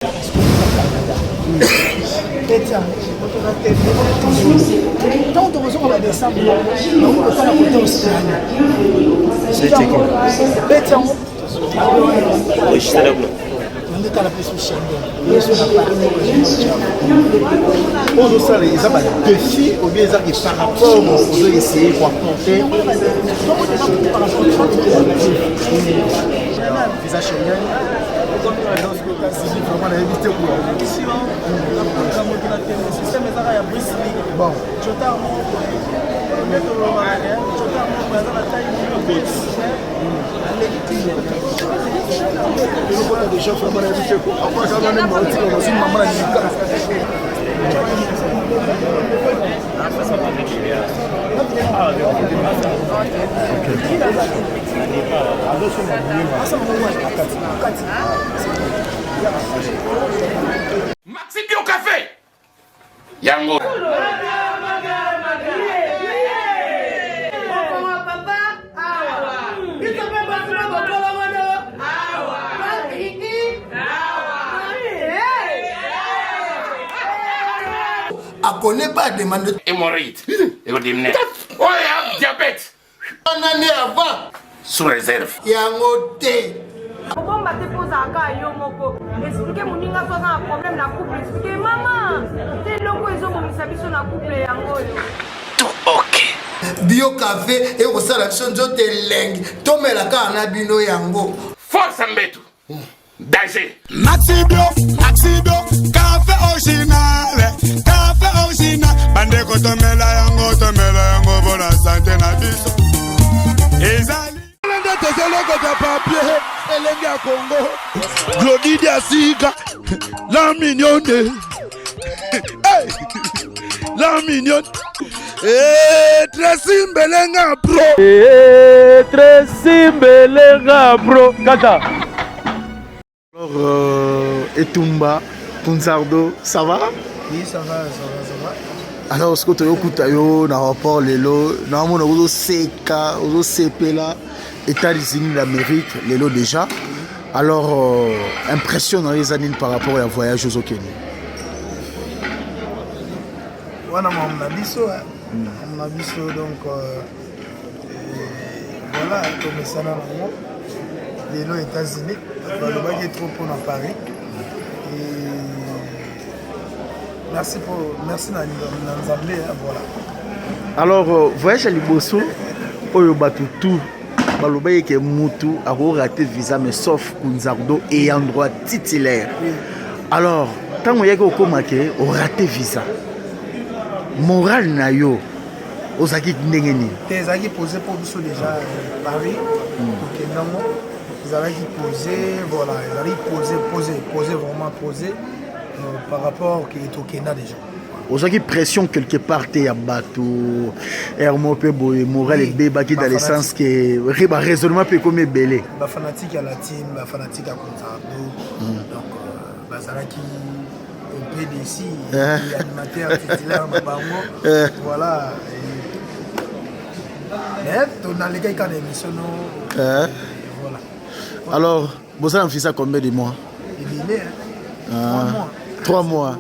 Donc, on va descendre. On va faire la aussi. C'est quoi? Oui, je ils ont des défis ou bien ils par rapport aux essayer pour apporter Maxi Bio Café Yango à connaît pas demande hémorroïde et vous dites oh diabète un année avant sous réserve yango té Bon, bah, t'es posé à Gaïo, Moko. Expliquez mon ninga, toi, un problème dans le couple. Expliquez, maman. T'es logo, ils ont mis sa vie sur la couple. tout ok. Bio café et au salation de lengue. Tomé la cana bino yango. Force Mbetu. Danger. Maxi Bio, café original. Café original. Bande ko tomela yango pour la santé na biso. Ezali. Logo de papier, Elengi à Congo, Glodidia Sika, la mignonne, la mignonne, Tracy Mbelenga Pro, Tracy Mbelenga Pro, Kata. Alors, Etumba, Punzardo, ça va? Oui, ça va. Alors, ce que tu as écouté dans le rapport, normalement, on a Seka, on a CP États-Unis d'Amérique, les lots déjà. Alors, impression dans les années par rapport à voyage au Kenya. On a biso, donc voilà, comme ça dans le monde, les lots États-Unis, le bac est trop pour Paris. Et merci dans Zambé, voilà. Alors, voyage à Liboso, Oyo Batutu. Balobaye que Moutou a raté visa mais sauf Kunzardo et endroit titulaire. Alors, tant que vous avez raté visa, moral na yo, aux acquis n'engeni. Tes acquis posés pour nous déjà Paris, ils avaient posé, voilà, ils avaient posé vraiment par rapport au Kenya déjà. Aux acquis pression quelque part t'es à bateau, Hermopé boy, moral et béba qui dans le sens que raisonnement peut comme belé. Bah fanatique à la team, bah fanatique à Contardo, donc bah ça là qui au PDC, animateur titulaire de Bango, voilà. Mais on a les gars qui ont émission, voilà. Alors, vous avez fait ça combien de mois? Il est 3 mois. 3 mois.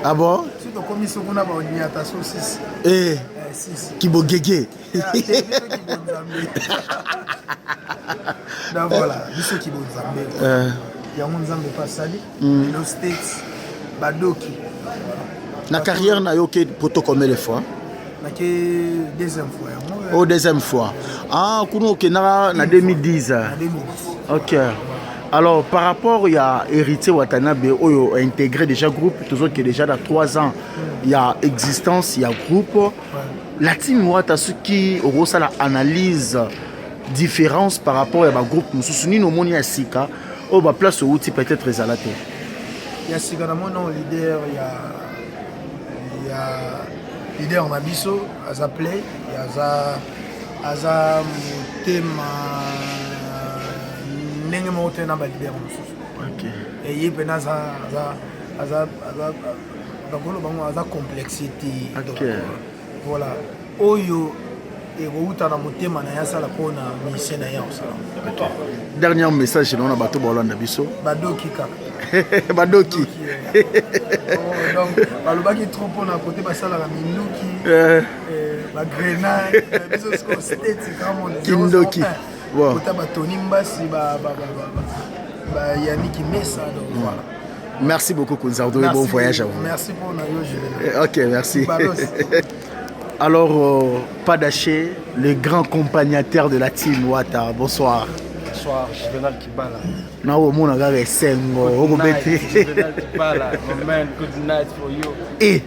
Ah bon? Comme ils on a une attention 6. Eh, 6. Qui beau guégué. Donc voilà, ceux qui vont Zambé. Il y a un Zambé pas sali. Los States, Badoki. La carrière n'a eu que pour combien de fois? Deuxième fois. Oh, deuxième fois. Ah, Kuno Kenara en 2010. Ok. Alors, par rapport à Héritier Watanabe, il a intégré déjà le groupe, toujours que déjà dans 3 ans, il y a existence, il y a groupe. La team Wata, ce qui a la analyse différence par rapport à groupe, nous soutenons au monde il y a Sika, au place où peut-être les alatés. Il y a Sika, non leader, il y a leader en Abisso, Aza Play, il y a Aza Motema. Et il y a complexité. Voilà. Oyo ekouta na motema na ye asala mpona mission na ye osala. Dernier message na bato bolanda biso. Badoki kaka. Badoki. Donc balobaki trop mpona kote basalaka minduki bagrenade biso siko state kramone Kindoki. kota batoni mbasi Yannick Messa, donc voilà. Merci beaucoup Kounzardo et bon voyage à vous. Merci pour nous. Ok, merci. Alors, Padaché, le grand accompagnateur de la team Wata, bonsoir. Bonsoir, Juvenal Kibala. Now, mon gars est Sengo. Juvenal Kibala, my man, good night for you. Eh,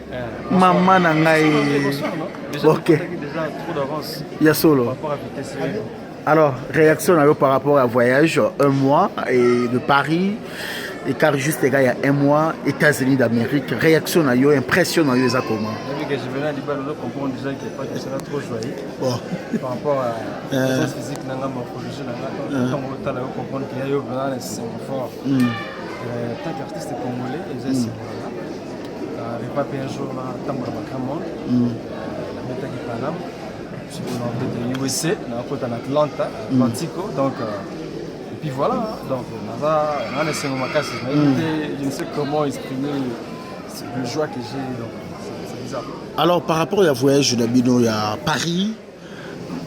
maman nangai. Ok. Déjà trop d'avance. Il y a solo. Par rapport à vitesse. Alors, réaction par rapport à voyage, 1 mois et de Paris, et car juste il y a 1 mois, États-Unis d'Amérique, réaction, impression, ça comment? Je venais à Libano, comprendre déjà qu'il n'y a pas de cela trop joyeux. Bon. Par rapport à la physique, la morphologie, on comprendre qu'il y a eu un fort. Tant qu'artiste congolais, ils ont pas payé un jour dans le Macramon, la méthode qui Paname. Je suis en USA, en Atlanta, Atlantico, donc et puis voilà, donc on a je ne sais comment exprimer le joie que j'ai, donc c'est bizarre. Alors par rapport au voyage de Bino, il y a Paris,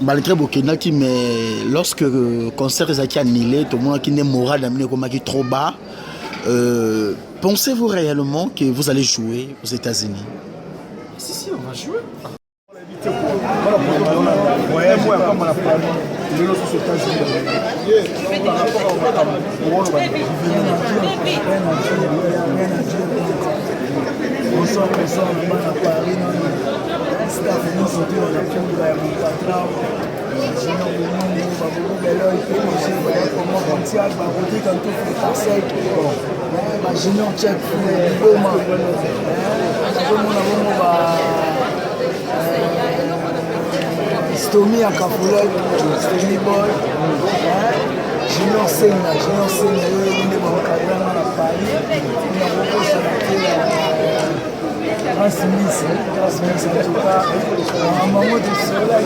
malgré Bokenaki, mais lorsque le concert est annulé, tout le monde qui n'est moral d'amener comme qui trop bas, pensez-vous réellement que vous allez jouer aux États-Unis? Si, on va jouer. Stomy à Kafoulol, Stomy Boy, Junior Senna, il est bon cadre à Paris, il a beaucoup de Transmiss en tout cas, un moment de cela,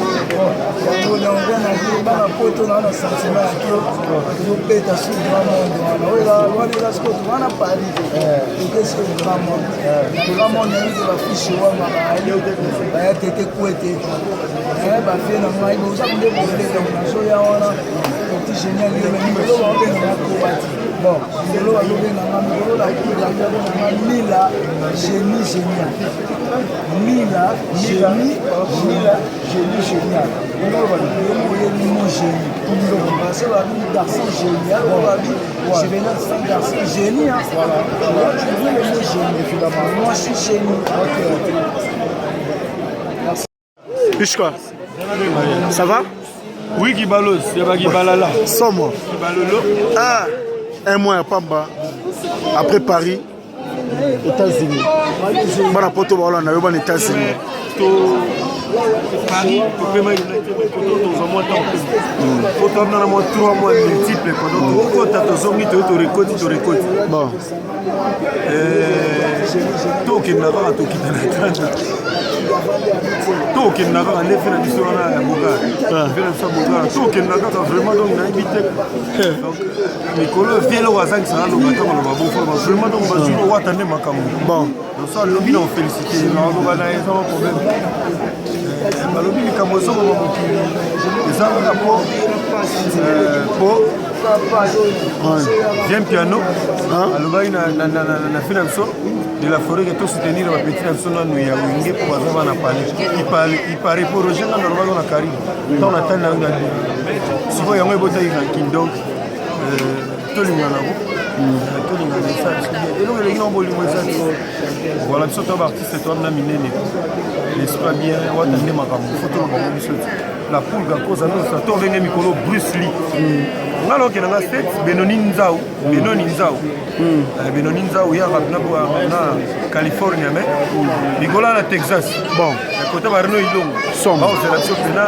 on a un poteau dans le sentiment que vous payez à ce grand monde. On est là, on a Paris, qu'est-ce que le grand monde? Le grand monde a eu de la fiche, on a été couetté. Bafie na ngai boza kunde bole na zo ya wana petit génial le numéro wa be na kobati bon numéro wa lobe na ngai numéro la kila na Mila génie génial Mila génie génial numéro wa le mot génie c'est un garçon génial je vais là c'est un garçon génie voilà tu veux le mot génie évidemment moi je suis génie Pushka, ça va? Oui, Kibalos, il y a Kibalala. Sans moi. Ah, 1 mois à Pamba. Après Paris, États-Unis. Bon, à Porto, on a eu les États-Unis. Paris, tu peux mettre au moins 3 mois multiples. Quand tu as ton tu récoltes. Bon. Tu okendaka na ndefe na biso wana ya bogara tokendaka vraiment donc na évité donc mikolo fielo azangisaka lobaka maloba bonfo vraiment donc bazwi wata nde makambo bon donc ça lobi na ofélicité naokoka na eza problème balobi likambo ezokoma mokili eza kaka po bien piano alobaki na fi na biso de la forêt que tout soutenir ma petite personne nous y a wingé pour avoir na parler il paraît pour roger na normalement na Caribe tant on attend na souvent yango ebota ranking donc tout le monde tout le monde ça et donc les gens vont lui montrer voilà ce top artiste toi na minene l'espace bien on attend makambo photo na biso la poule ga cause na ça to venga mikolo Bruce Lee ngalo ke na state Benoni Nzau ya na California mais Nicolas na Texas bon côté barno ilongo somba c'est la biso pena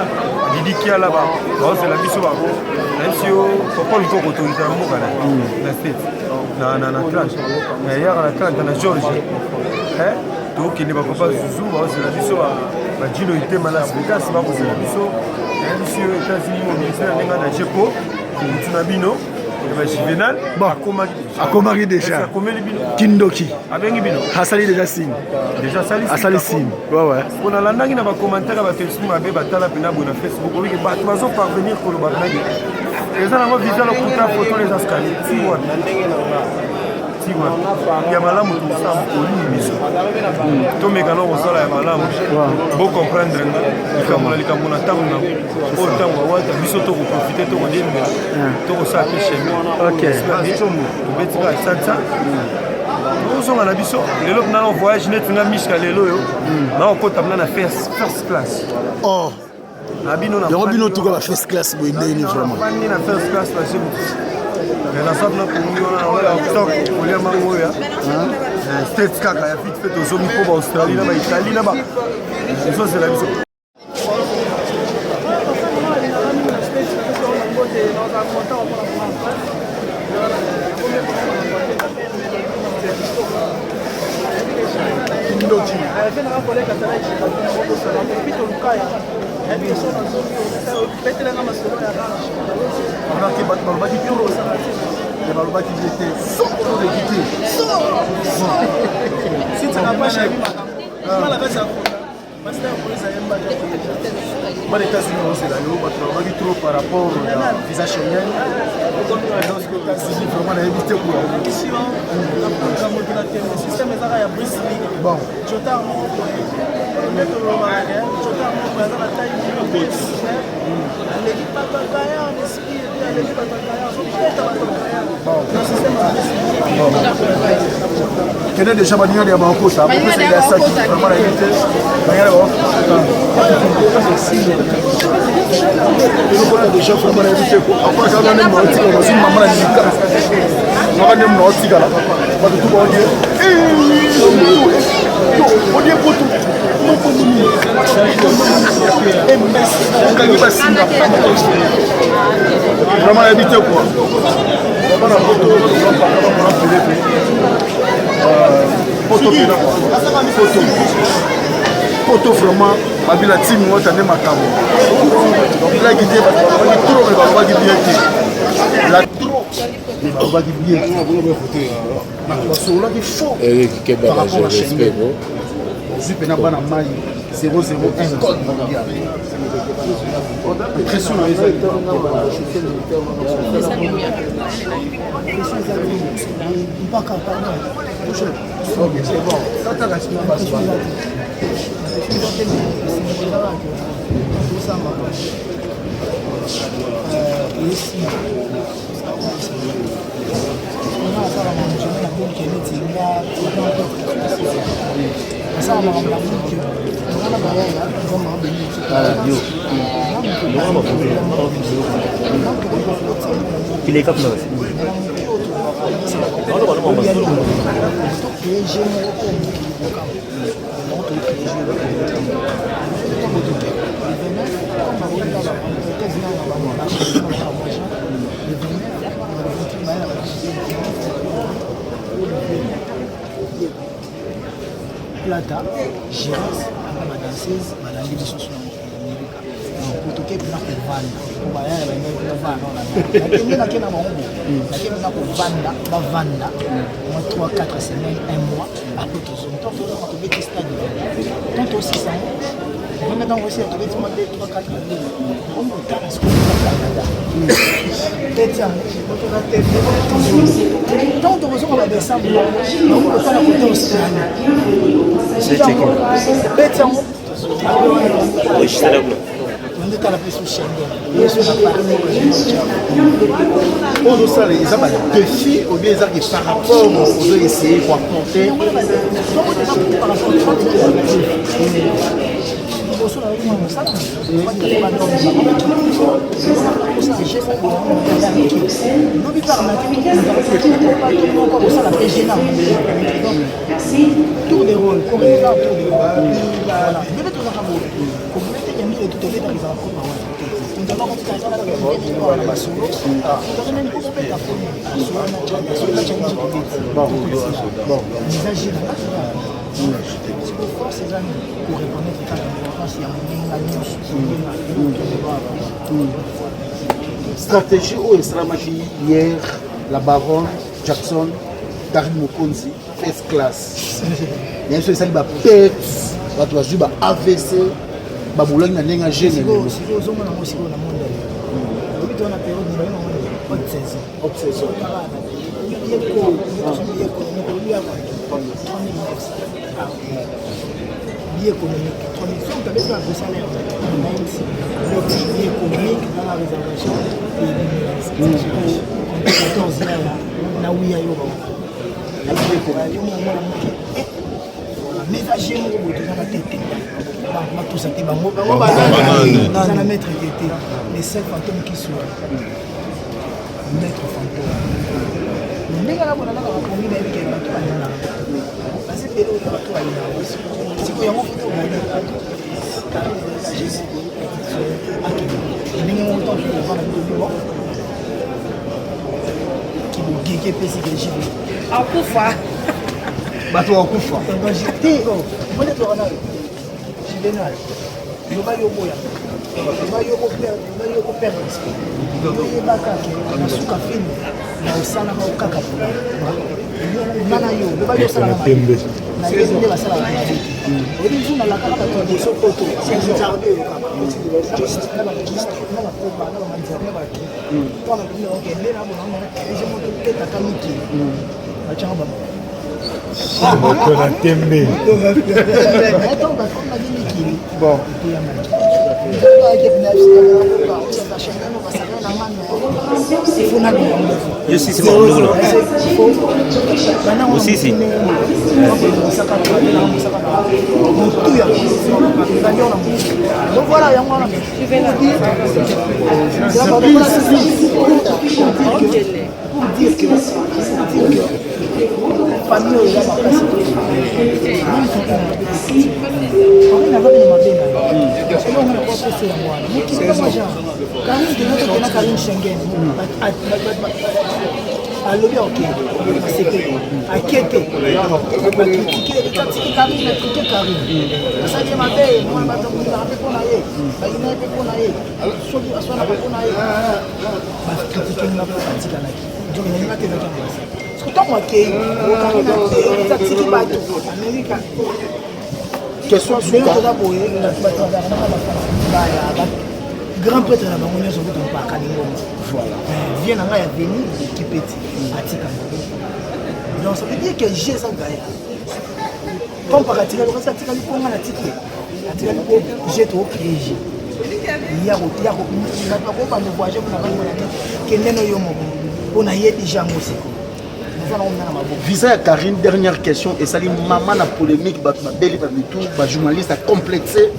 Didi Kia là-bas c'est la biso ba monsieur Paul Koko to itamo kana na state na Atlanta ya na Atlanta na Georgia to ki ne ba papa Zuzu c'est la biso ba Gino Itema Las Vegas ba c'est la biso Monsieur aux États-Unis, mon ministère de Jepo, Tunabino, Juvenal, a comari déjà. Kindoki. Hasali déjà signe. Déjà Sali. Hasali signe. Ouais. On a l'andang dans les commentaires à Facebook, à Batala Penabo na Facebook, oui, que Batmazo parvenir pour le Batmagi. Les gens ont visé le contrat photo les escaliers. Il y a malamu tout ça pour lui. Tout mécano au sol, il y a malamu. Bon comprendre. Comme on a dit, comme on a tant de autant de watts, biso to profiter to dire mais to ça chez nous. OK. Ça. Nous sommes à la biso. Les autres n'ont voyage net na miska lelo yo. Na on compte na first class. Oh. Abino na. Abino tout la first class bo ndeni vraiment. Abino na first class parce que mais la sorte na pour stock pour les mango ya. States kaka ya vite fait aux zones pour Australie là, Italie là-bas. Ça c'est la biso. Moi, les États-Unis, c'est là, on va dire trop par rapport au visa Schengen. Donc, les États-Unis, vraiment, on a évité quoi. Le système est à Bruxelles. Bon. Quel est déjà manière de banco ça? Parce que c'est la ça qui vraiment la évité. Déjà vraiment la évité quoi. Après ça on a même anti on a une maman la nika. On a même anti là. Pas tout bon Dieu. On dit pour tout. Non pour nous. Vraiment la évité quoi. Vraiment la photo photo vraiment babila team wota ne makambo donc là guidé ba trop mais ba di bien qui la trop mais ba di bien qui na photo na solo qui faux Eric Kebala je respecte zipe na bana mai 001 code mondial pression na les mpaka pardon ok c'est bon tata la semaine passe pas Il est capable. Plata, Giras, ma danseuse, ma langue de chanson américaine. Pour tout cas, pour vendre, pour voyager, pour vendre, 3-4 semaines, 1 mois, après tout ça. Tant que on te met stade, tant aussi ça. On est dans aussi on te met 3-4 années. On peut pas parce qu'on est Canada. Tant que on va descendre, on peut pas la côté Australie. C'est checké. Oui, je sais là. On est à la place où Schengen. On ça les a des défis ou bien ça qui par rapport aux autres essayer pour apporter tour de rôle, bon. force eza pour reconnaître kaka importance ya moninga nyonso stratégie oyo esalamaki hier la baronne Jackson Karim Mokonzi first class yanso esali bapete bato bazwi ba AVC babolangi na ndenge ya gene ozomona ngo sikoyo na monde obi tona periode nibali na monde haute saison vie économique. Transition, tu as besoin de salaire. Vie économique dans la réservation et 14 ans, là où il y a eu mais à gérer la tête. Tout ça, tu vas mettre les 7 fantômes qui sont maître fantôme. Mais là, on a promis d'aller parce que c'est si vous avez Je suis c'est bon, aussi si. Donc voilà, il y a moi. Pour dire que famille est là, grand prêtre na bango nyonso kutu mpaka ningo vient na ngai ya veni kipeti atika donc ça veut dire que j'ai ça gaya comme par atika lokasi atika liponga na tiki atika lipo j'ai to créé ya ko ba ko voyager pour na bango na ke neno yo moko on a yebi jango siko visa ya Karine dernière question et sali maman na polémique ba beli ba tout ba journaliste a complexé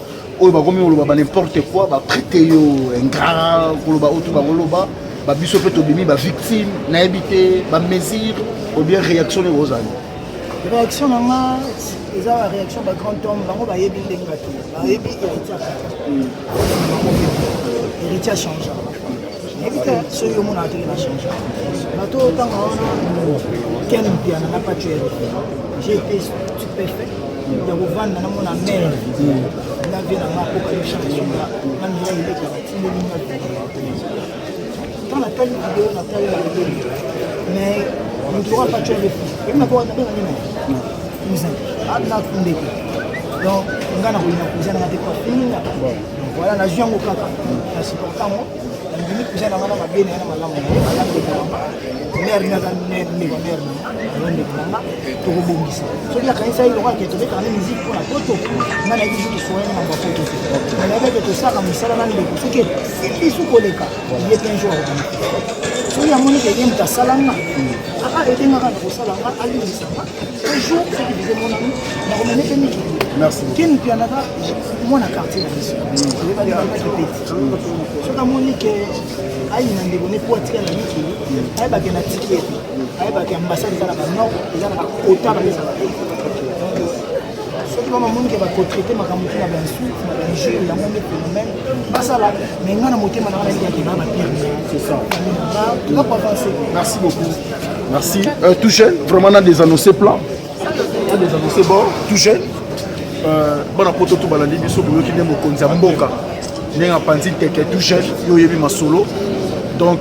oyo bakomi oloba ba n'importe quoi ba prêter yo ingrat koloba auto ba koloba ba biso pe tobimi ba victime na habité ba mesure ou bien réaction les rosane réaction nanga eza la réaction ba grand homme bango ba yebi ndenga tu ba yebi héritier change éviter ce yo mona te na change bato tanga wana ken bien na pas tuer j'ai été stupéfait de revendre na mona mère na vie na ma ko change na mira ile ka tinde ni na dans la telle vidéo na telle vidéo mais on ne pourra pas tuer les filles et na ko na nini cousin na funde donc ngana ko ina cousin na te ko finga voilà na juango kaka na supportant moi ndimi cousin na ngana mabene na malamu mère na mère ni ko mère na ndio mama to ko bongisa so ya kanisa ile kwa keto beka na musique pour la photo na na kitu soyez na ba photo na ba to saka misala na ndiko suke sili sukoleka ye penjo so ya moni ke yem ta salanga aka etenga kana ko salanga ali misanga toujours ce qui disait mon ami na ko mene miki merci kin pianaka mon quartier na biso je vais aller avec petit so ka moni ke ayi na ndeko ne po tika na miki ayi ba ke na ticket ayi ba ke ambassade za na ba nord za na kota na mesa so ki mama moni ke ba ko traiter makambo na ba insulte na ba jeu ya mon phénomène basala mais ngana motema na ngai ya ke ba pire c'est ça merci beaucoup merci tout jeune vraiment dans des annoncés plans train de les annoncer, bon, tout jeune. Bon, pour tout le monde, il y a un Mokonza Mboka. Il y a un Panzi Teke tout jeune, il y a un solo. Donc,